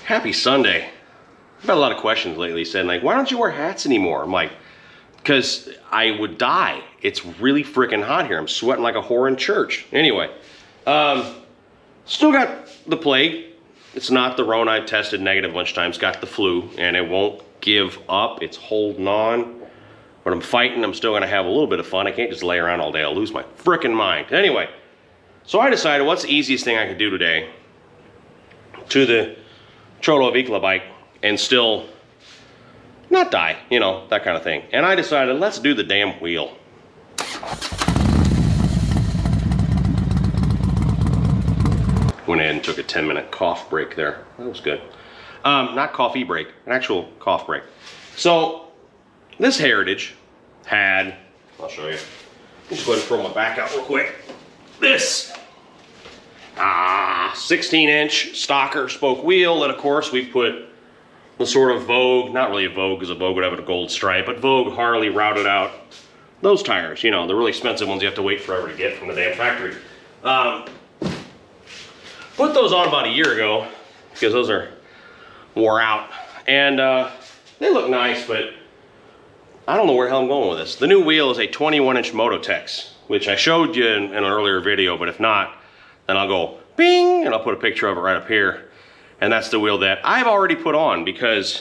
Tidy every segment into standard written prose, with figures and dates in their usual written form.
Happy Sunday. I've had a lot of questions lately saying like, why don't you wear hats anymore? I'm like, because I would die. It's really freaking hot here. I'm sweating like a whore in church. Anyway, still got the plague. It's not the Rona. I've tested negative a bunch of times. Got the flu, and it won't give up. It's holding on. But I'm fighting. I'm still going to have a little bit of fun. I can't just lay around all day. I'll lose my freaking mind. Anyway, so I decided what's the easiest thing I could do today to the Cholo Vicla bike and still not die, you know, that kind of thing. And I decided, let's do the damn wheel. Went ahead and took a 10-minute cough break there. That was good. Not coffee break, an actual cough break. So this Heritage had, I'll show you. Just go ahead and throw my back out real quick. This 16-inch Stalker spoke wheel, and of course we put the sort of Vogue, not really a Vogue because a Vogue would have a gold stripe, but Vogue Harley routed out those tires, you know, the really expensive ones you have to wait forever to get from the damn factory. Put those on about a year ago because those are wore out, and they look nice, but I don't know where the hell I'm going with this. The new wheel is a 21-inch Mototex, which I showed you in an earlier video, but if not, then I'll go bing, and I'll put a picture of it right up here. And that's the wheel that I've already put on because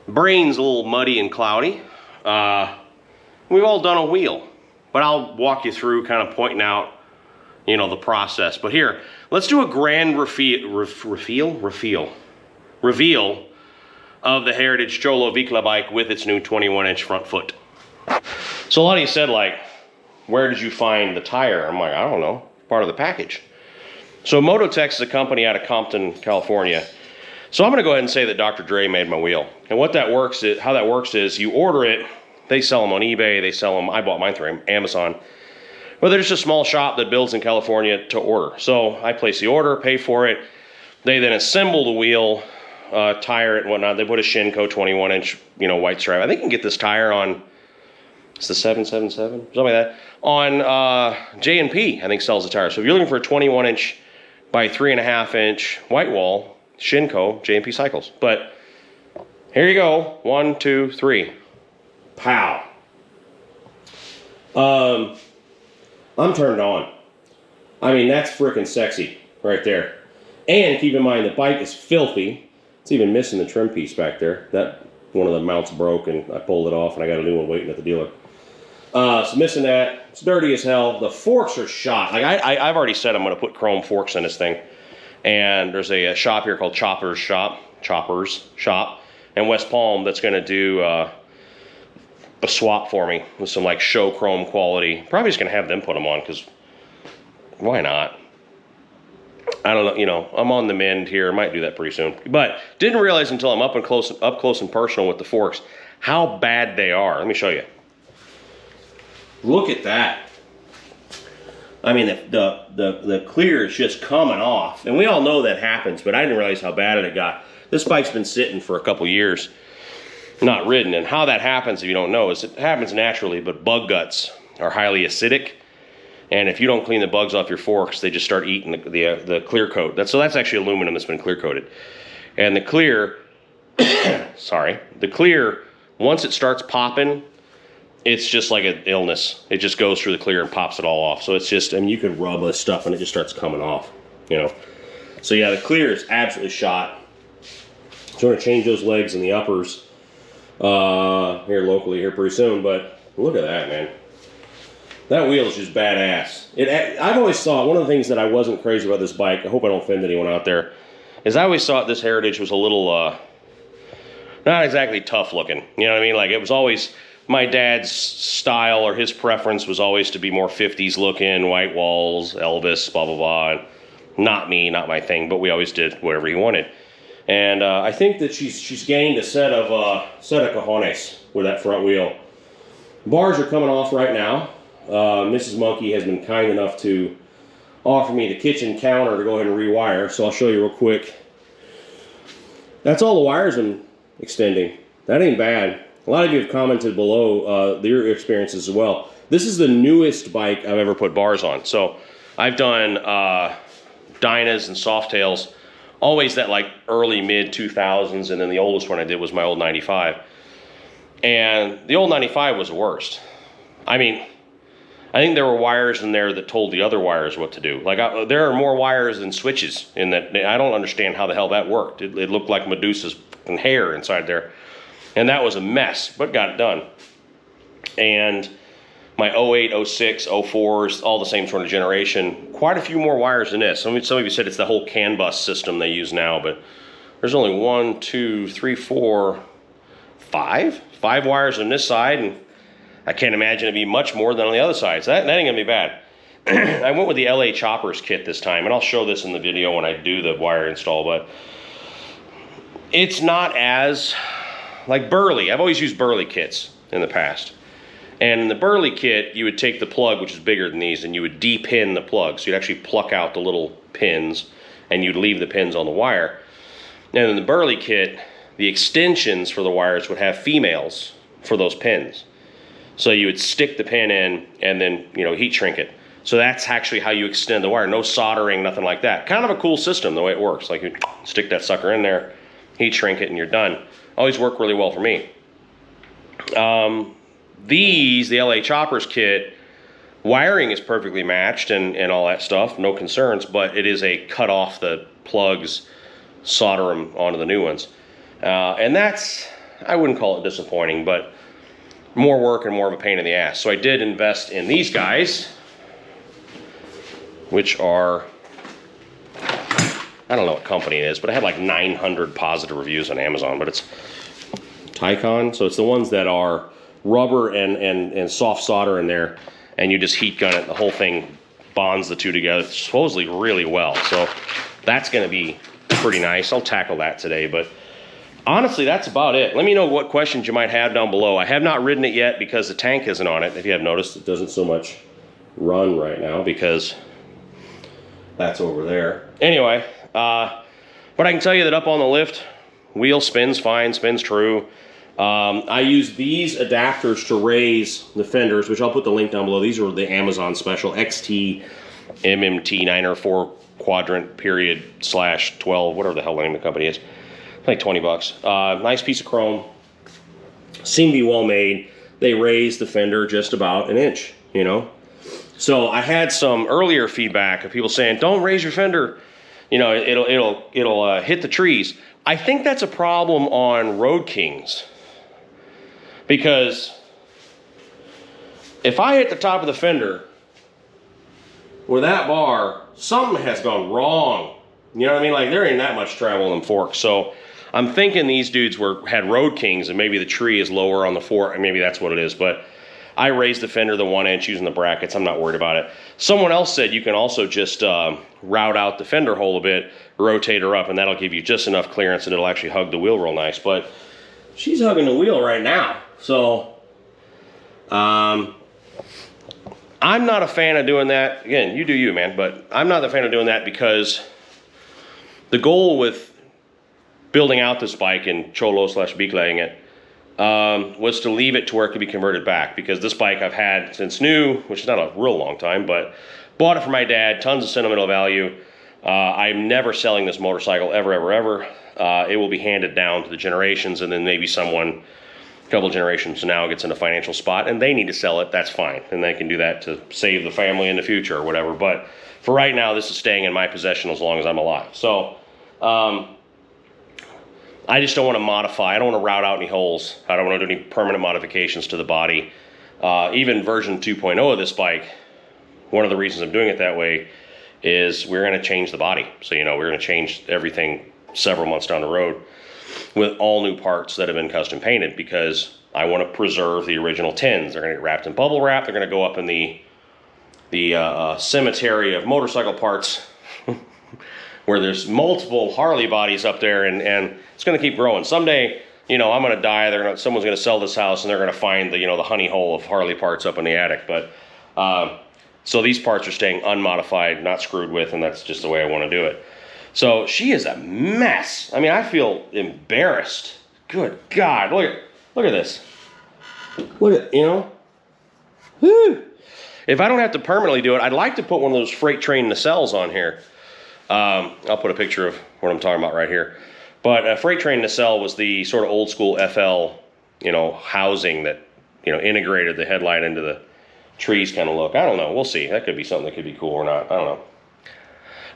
brain's a little muddy and cloudy. We've all done a wheel, but I'll walk you through kind of pointing out, you know, the process. But here, let's do a grand reveal of the Heritage Cholo Vicla bike with its new 21-inch front foot. So a lot of you said like, where did you find the tire? I'm like, I don't know, part of the package. So Mototex is a company out of Compton, California. So I'm gonna go ahead and say that Dr. Dre made my wheel. And what that works is, how that works is you order it, they sell them on eBay, they sell them, I bought mine through Amazon. Well, there's just a small shop that builds in California to order. So I place the order, pay for it. They then assemble the wheel, tire it and whatnot. They put a Shinko 21-inch, you know, white stripe. I think you can get this tire on, it's the 777, something like that. On J&P, I think sells the tire. So if you're looking for a 21-inch by 3.5-inch white wall, Shinko, J&P cycles. But here you go, 1, 2, 3, pow. I'm turned on. I mean, that's freaking sexy right there. And keep in mind, the bike is filthy. It's even missing the trim piece back there. That one of the mounts broke and I pulled it off and I got a new one waiting at the dealer. It's missing that. It's dirty as hell. The forks are shot. Like I've already said I'm going to put chrome forks in this thing. And there's a shop here called Choppers Shop in West Palm that's going to do a swap for me with some like show chrome quality. Probably just going to have them put them on because why not? I don't know, you know, I'm on the mend here. I might do that pretty soon. But didn't realize until I'm up close and personal with the forks how bad they are. Let me show you. Look at that. I mean, the clear is just coming off. And we all know that happens, but I didn't realize how bad it got. This bike's been sitting for a couple years, not ridden. And how that happens, if you don't know, is it happens naturally, but bug guts are highly acidic. And if you don't clean the bugs off your forks, they just start eating the clear coat. So that's actually aluminum that's been clear coated. And the clear, sorry, the clear, once it starts popping, it's just like an illness. It just goes through the clear and pops it all off. So it's just, I mean, you can rub this stuff and it just starts coming off, you know. So yeah, the clear is absolutely shot. So we're gonna change those legs and the uppers here locally here pretty soon. But look at that, man. That wheel is just badass. I've always thought, one of the things that I wasn't crazy about this bike, I hope I don't offend anyone out there, is I always thought this Heritage was a little, not exactly tough looking. You know what I mean? Like it was always, my dad's style or his preference was always to be more 50s looking, white walls, Elvis, blah, blah, blah. Not me, not my thing, but we always did whatever he wanted. And I think that she's gained a set of cojones with that front wheel. Bars are coming off right now. Mrs. Monkey has been kind enough to offer me the kitchen counter to go ahead and rewire, so I'll show you real quick. That's all the wires I'm extending. That ain't bad. A lot of you have commented below their experiences as well. This is the newest bike I've ever put bars on. So I've done Dynas and Softails always that like early mid 2000s, and then the oldest one I did was my old 95. And the old 95 was the worst. I mean, I think there were wires in there that told the other wires what to do. Like there are more wires than switches in that. I don't understand how the hell that worked. It looked like Medusa's hair inside there. And that was a mess, but got it done. And my 08, 06, 04s, all the same sort of generation. Quite a few more wires than this. Some of you said it's the whole CAN bus system they use now, but there's only 1, 2, 3, 4, 5 wires on this side, and I can't imagine it'd be much more than on the other side. So that ain't gonna be bad. I went with the LA Choppers kit this time, and I'll show this in the video when I do the wire install, but it's not as, like Burley. I've always used Burley kits in the past. And in the Burley kit, you would take the plug, which is bigger than these, and you would de-pin the plug. So you'd actually pluck out the little pins, and you'd leave the pins on the wire. And in the Burley kit, the extensions for the wires would have females for those pins. So you would stick the pin in and then, you know, heat shrink it. So that's actually how you extend the wire. No soldering, nothing like that. Kind of a cool system the way it works. Like you stick that sucker in there, heat shrink it, and you're done. Always worked really well for me. The LA Choppers kit, wiring is perfectly matched and all that stuff, no concerns, but it is a cut off the plugs, solder them onto the new ones. And that's, I wouldn't call it disappointing, but more work and more of a pain in the ass. So I did invest in these guys, which are, I don't know what company it is, but I had like 900 positive reviews on Amazon, but it's Ticon. So it's the ones that are rubber and soft solder in there, and you just heat gun it. The whole thing bonds the two together supposedly really well. So that's gonna be pretty nice. I'll tackle that today, but honestly, that's about it. Let me know what questions you might have down below. I have not ridden it yet because the tank isn't on it. If you have noticed, it doesn't so much run right now because that's over there. Anyway, but I can tell you that up on the lift, wheel spins fine, spins true. I use these adapters to raise the fenders, which I'll put the link down below. These are the Amazon special XT MMT 904 quadrant period /12, whatever the hell the name of the company is. Like 20 bucks. Nice piece of chrome. Seem to be well made. They raised the fender just about an inch, you know. So I had some earlier feedback of people saying, "Don't raise your fender. You know, it'll hit the trees." I think that's a problem on Road Kings, because if I hit the top of the fender with that bar, something has gone wrong. You know what I mean? Like there ain't that much travel in them forks. So I'm thinking these dudes had Road Kings, and maybe the tree is lower on the fork, and maybe that's what it is. But I raised the fender the 1 inch using the brackets. I'm not worried about it. Someone else said you can also just route out the fender hole a bit, rotate her up, and that'll give you just enough clearance, and it'll actually hug the wheel real nice. But she's hugging the wheel right now. So I'm not a fan of doing that. Again, you do you, man. But I'm not a fan of doing that because the goal with building out this bike and Cholo / Viclaing it was to leave it to where it could be converted back, because this bike I've had since new, which is not a real long time, but bought it for my dad, tons of sentimental value. I'm never selling this motorcycle ever. It will be handed down to the generations, and then maybe someone a couple generations from now gets in a financial spot and they need to sell it. That's fine, and they can do that to save the family in the future or whatever. But for right now, this is staying in my possession as long as I'm alive. So I just don't want to modify. I don't want to route out any holes. I don't want to do any permanent modifications to the body. Even version 2.0 of this bike, one of the reasons I'm doing it that way is we're going to change the body. So, you know, we're going to change everything several months down the road with all new parts that have been custom painted, because I want to preserve the original tins. They're going to get wrapped in bubble wrap. They're going to go up in the cemetery of motorcycle parts where there's multiple Harley bodies up there, and it's going to keep growing. Someday, you know, I'm going to die. Someone's going to sell this house, and they're going to find the, you know, the honey hole of Harley parts up in the attic. But so these parts are staying unmodified, not screwed with, and that's just the way I want to do it. So she is a mess. I mean, I feel embarrassed. Good God, look at this. Look at, you know. Whew. If I don't have to permanently do it, I'd like to put one of those freight train nacelles on here. I'll put a picture of what I'm talking about right here. But a freight train nacelle was the sort of old school FL, you know, housing that, you know, integrated the headlight into the trees kind of look. I don't know. We'll see. That could be something that could be cool or not. I don't know.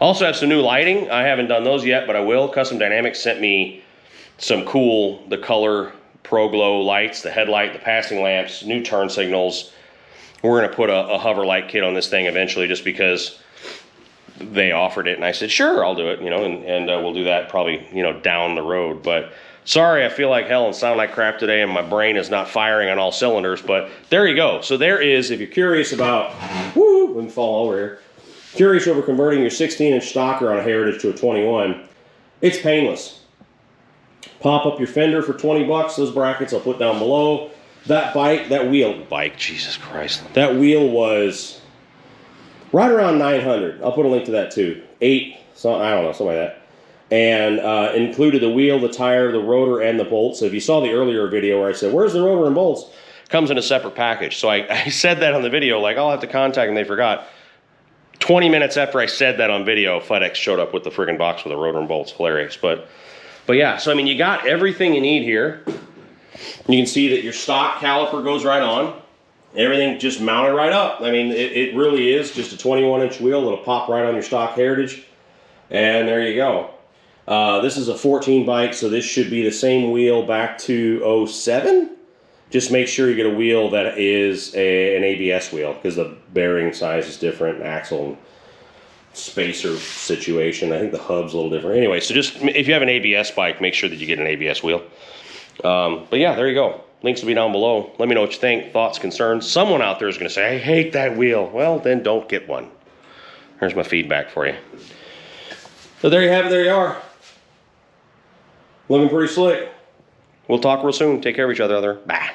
Also have some new lighting. I haven't done those yet, but I will. Custom Dynamics sent me some cool, the color Pro Glow lights, the headlight, the passing lamps, new turn signals. We're going to put a hover light kit on this thing eventually just because they offered it. And I said, sure, I'll do it, you know, and we'll do that probably, you know, down the road. But sorry, I feel like hell and sound like crap today and my brain is not firing on all cylinders. But there you go. So there is, if you're curious about, woo, let me fall over here. Curious over converting your 16-inch stocker on a Heritage to a 21, it's painless. Pop up your fender for 20 bucks. Those brackets I'll put down below. That wheel, Jesus Christ. That wheel was right around 900. I'll put a link to that too. I don't know, something like that. And included the wheel, the tire, the rotor, and the bolts. So if you saw the earlier video where I said, where's the rotor and bolts? Comes in a separate package. So I said that on the video, like, I'll have to contact them, they forgot. 20 minutes after I said that on video, FedEx showed up with the friggin' box with the rotor and bolts. Hilarious. But yeah, so I mean, you got everything you need here. You can see that your stock caliper goes right on. Everything just mounted right up. I mean, it really is just a 21-inch wheel that'll pop right on your stock Heritage. And there you go. This is a 14 bike, so this should be the same wheel back to 07. Just make sure you get a wheel that is an ABS wheel because the bearing size is different, axle and spacer situation. I think the hub's a little different. Anyway, so just if you have an ABS bike, make sure that you get an ABS wheel. But yeah, there you go. Links will be down below. Let me know what you think, thoughts, concerns. Someone out there is going to say, I hate that wheel. Well, then don't get one. Here's my feedback for you. So there you have it. There you are. Looking pretty slick. We'll talk real soon. Take care of each other. Bye.